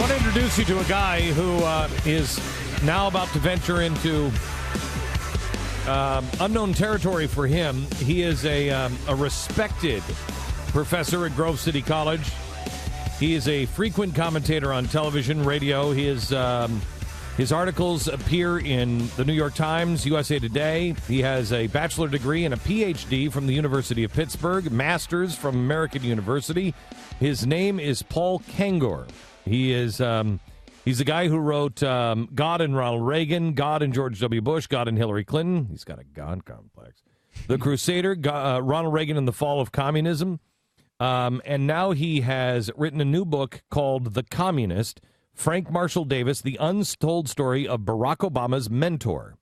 want to introduce you to a guy who is now about to venture into unknown territory for him. He is a respected professor at Grove City College. He is a frequent commentator on television, radio. His articles appear in the New York Times, USA Today. He has a bachelor degree and a PhD from the University of Pittsburgh, master's from American University. His name is Paul Kengor. He is he's the guy who wrote God and Ronald Reagan, God and George W. Bush, God and Hillary Clinton. He's got a God complex. The Crusader, Ronald Reagan and the Fall of Communism. And now he has written a new book called The Commmunist, Frank Marshall Davis, the untold story of Barack Obama's mentor.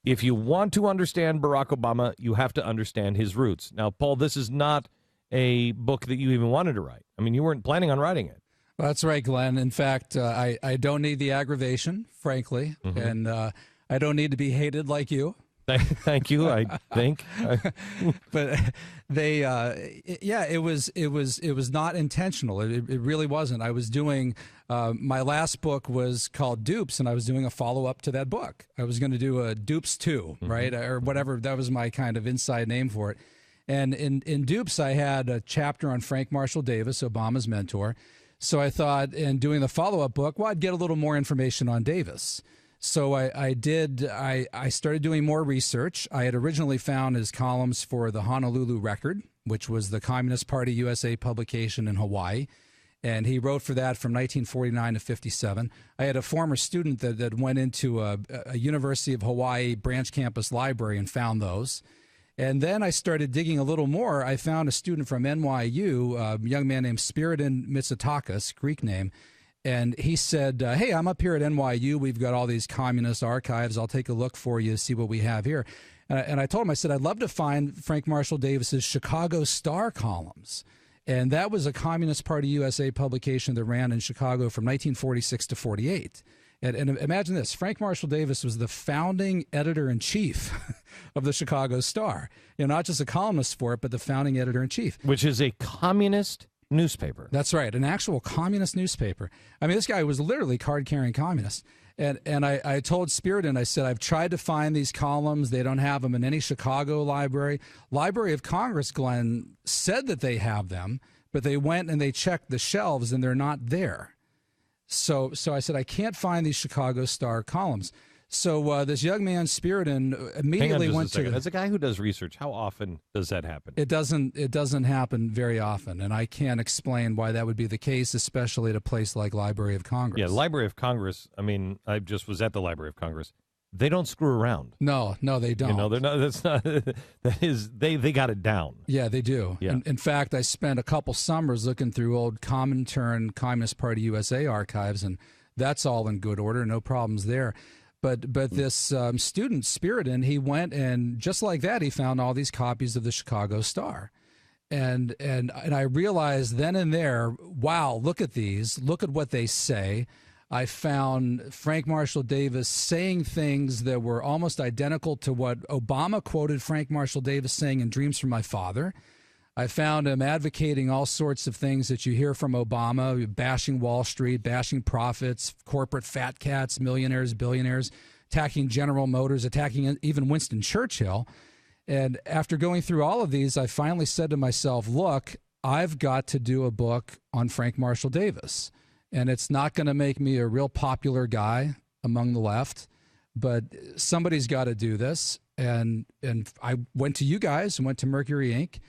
If you want to understand Barack Obama, you have to understand his roots. Now, Paul, this is not a book that you even wanted to write. I mean, you weren't planning on writing it. Well, that's right, Glenn. In fact, I don't need the aggravation, frankly, and I don't need to be hated like you. Thank you. I think, but it was not intentional. It really wasn't. I was doing my last book was called Dupes, and I was doing a follow up to that book. I was going to do a Dupes 2, right, or whatever. That was my kind of inside name for it. And in Dupes, I had a chapter on Frank Marshall Davis, Obama's mentor. So I thought, in doing the follow up book, well, I'd get a little more information on Davis. So I started doing more research. I had originally found his columns for the Honolulu Record, which was the Communist Party USA publication in Hawaii. And he wrote for that from 1949 to 57. I had a former student that went into a University of Hawaii branch campus library and found those. And then I started digging a little more. I found a student from NYU, a young man named Spiridon Mitsotakis, Greek name. And he said, hey, I'm up here at NYU. We've got all these communist archives. I'll take a look for you, see what we have here. And I told him, I said, I'd love to find Frank Marshall Davis's Chicago Star columns. And that was a Communist Party USA publication that ran in Chicago from 1946 to 48. And imagine this, Frank Marshall Davis was the founding editor-in-chief of the Chicago Star. You know, not just a columnist for it, but the founding editor-in-chief. Which is a communist newspaper. That's right, an actual communist newspaper. I mean, this guy was literally card-carrying communist. And I told Spiridon, I said, I've tried to find these columns. They don't have them in any Chicago library. Library of Congress, Glenn, said that they have them, but they went and they checked the shelves, and they're not there. So I said, I can't find these Chicago Star columns. So this young man, Spiridon, immediately went to... As a guy who does research, how often does that happen? It doesn't happen very often, and I can't explain why that would be the case, especially at a place like Library of Congress. Yeah, Library of Congress, I mean, I just was at the Library of Congress. They don't screw around. No, they don't. You know, they're not. That's not. That is, they got it down. Yeah, they do. Yeah. In fact, I spent a couple summers looking through old Comintern Communist Party USA archives, and that's all in good order. No problems there. But this student, Spiridon, he went and just like that, he found all these copies of the Chicago Star, and I realized then and there, wow, look at these, look at what they say. I found Frank Marshall Davis saying things that were almost identical to what Obama quoted Frank Marshall Davis saying in Dreams from My Father. I found him advocating all sorts of things that you hear from Obama, bashing Wall Street, bashing profits, corporate fat cats, millionaires, billionaires, attacking General Motors, attacking even Winston Churchill. And after going through all of these, I finally said to myself, look, I've got to do a book on Frank Marshall Davis. And it's not going to make me a real popular guy among the left, but somebody's got to do this. And I went to you guys and went to Mercury Inc.,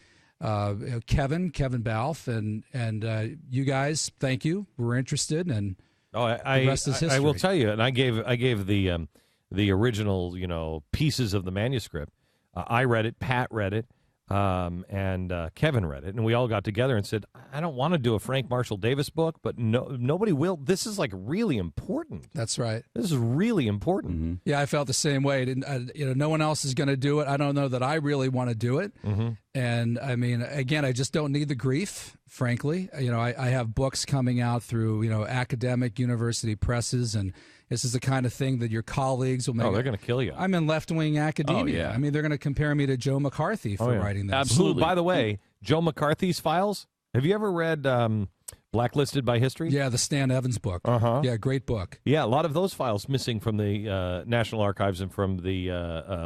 Kevin Balfe, and you guys, thank you. We're interested, and the rest is history. I will tell you, and I gave the original, pieces of the manuscript. I read it, Pat read it, and Kevin read it, and we all got together and said, I don't want to do a Frank Marshall Davis book, but nobody will. This is like really important. That's right. This is really important. Mm-hmm. Yeah, I felt the same way. No one else is going to do it. I don't know that I really want to do it. Mm-hmm. And I mean, again, I just don't need the grief, frankly. I have books coming out through, academic university presses, and this is the kind of thing that your colleagues will make. Oh, they're going to kill you. I'm in left-wing academia. Oh, yeah. I mean, they're going to compare me to Joe McCarthy for writing this. Absolutely. By the way, Joe McCarthy's files, have you ever read Blacklisted by History? Yeah, the Stan Evans book. Uh-huh. Yeah, great book. Yeah, a lot of those files missing from the National Archives and from the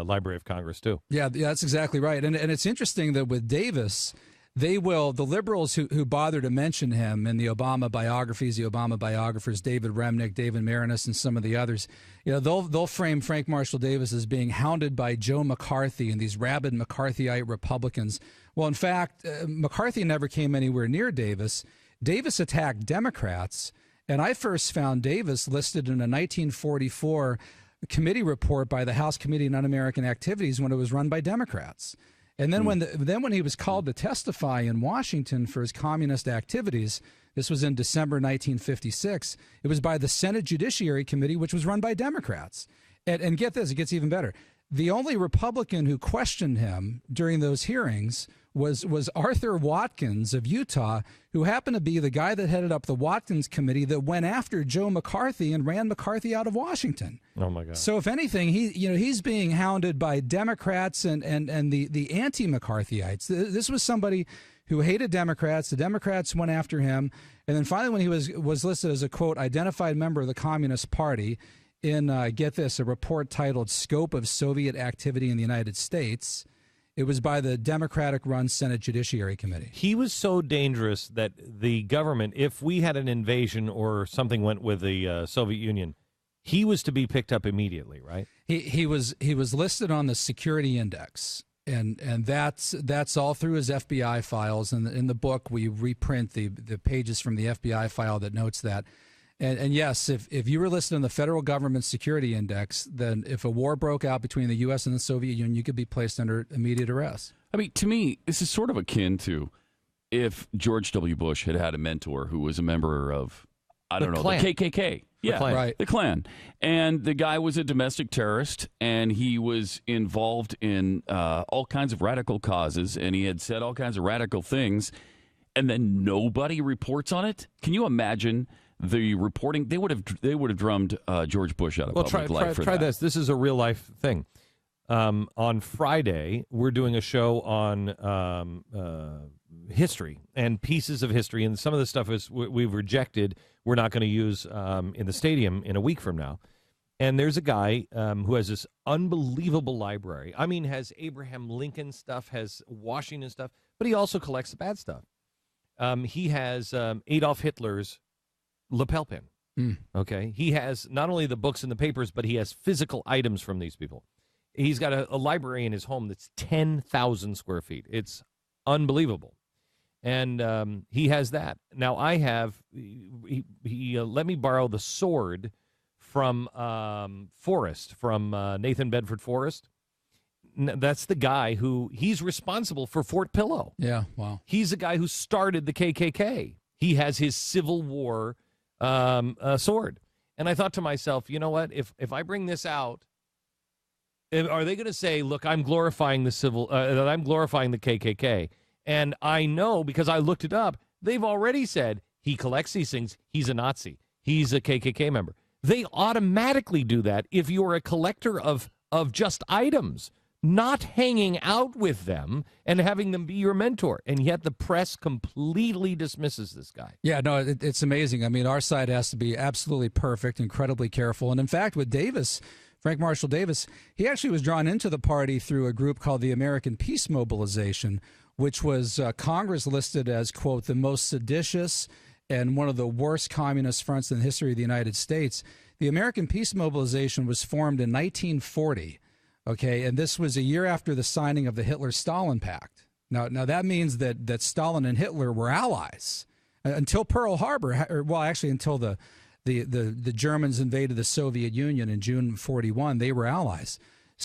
Library of Congress, too. Yeah, that's exactly right. And it's interesting that with Davis, the liberals who bother to mention him in the Obama biographies, the Obama biographers, David Remnick, David Marinas, and some of the others, they'll frame Frank Marshall Davis as being hounded by Joe McCarthy and these rabid McCarthyite Republicans. Well, in fact, McCarthy never came anywhere near Davis. Davis attacked Democrats, and I first found Davis listed in a 1944 committee report by the House Committee on Un-American Activities when it was run by Democrats. And then when he was called to testify in Washington for his communist activities, this was in December 1956, it was by the Senate Judiciary Committee, which was run by Democrats. And get this, it gets even better. The only Republican who questioned him during those hearings was Arthur Watkins of Utah, who happened to be the guy that headed up the Watkins Committee that went after Joe McCarthy and ran McCarthy out of Washington. Oh my God! So if anything, he's being hounded by Democrats and the anti-McCarthyites. This was somebody who hated Democrats. The Democrats went after him, and then finally, when he was listed as a quote identified member of the Communist Party in get this, a report titled "Scope of Soviet Activity in the United States." It was by the Democratic-run Senate Judiciary Committee. He was so dangerous that the government, if we had an invasion or something went with the Soviet Union, he was to be picked up immediately, right? He was listed on the security index, and that's all through his FBI files. And in the book, we reprint the pages from the FBI file that notes that. And yes, if you were listed on the federal government security index, then if a war broke out between the U.S. and the Soviet Union, you could be placed under immediate arrest. I mean, to me, this is sort of akin to if George W. Bush had a mentor who was a member of, the KKK. Yeah, right. The Klan. And the guy was a domestic terrorist, and he was involved in all kinds of radical causes, and he had said all kinds of radical things, and then nobody reports on it? Can you imagine the reporting? They would have drummed George Bush out of public life for that. Try this. This is a real life thing. On Friday, we're doing a show on history and pieces of history, and some of the stuff we've rejected. We're not going to use in the stadium in a week from now. And there's a guy who has this unbelievable library. I mean, has Abraham Lincoln stuff, has Washington stuff, but he also collects the bad stuff. He has Adolf Hitler's lapel pin. Okay. He has not only the books and the papers, but he has physical items from these people. He's got a library in his home that's 10,000 square feet. It's unbelievable. And he has that. Now, I have, he let me borrow the sword from Forrest, from Nathan Bedford Forrest. That's the guy he's responsible for Fort Pillow. Yeah, wow. He's the guy who started the KKK. He has his Civil War sword. And I thought to myself, you know what? If I bring this out, are they going to say, look, I'm glorifying that I'm glorifying the KKK? And I know, because I looked it up, they've already said he collects these things. He's a Nazi. He's a KKK member. They automatically do that if you're a collector of just items, not hanging out with them and having them be your mentor. And yet the press completely dismisses this guy. Yeah, no, it's amazing. I mean, our side has to be absolutely perfect, incredibly careful. And in fact, with Davis, Frank Marshall Davis, he actually was drawn into the party through a group called the American Peace Mobilization, which was Congress listed as, quote, the most seditious and one of the worst communist fronts in the history of the United States. The American Peace Mobilization was formed in 1940. Okay, and this was a year after the signing of the Hitler-Stalin Pact. Now that means that Stalin and Hitler were allies until Pearl Harbor, until the Germans invaded the Soviet Union in June 41. They were allies.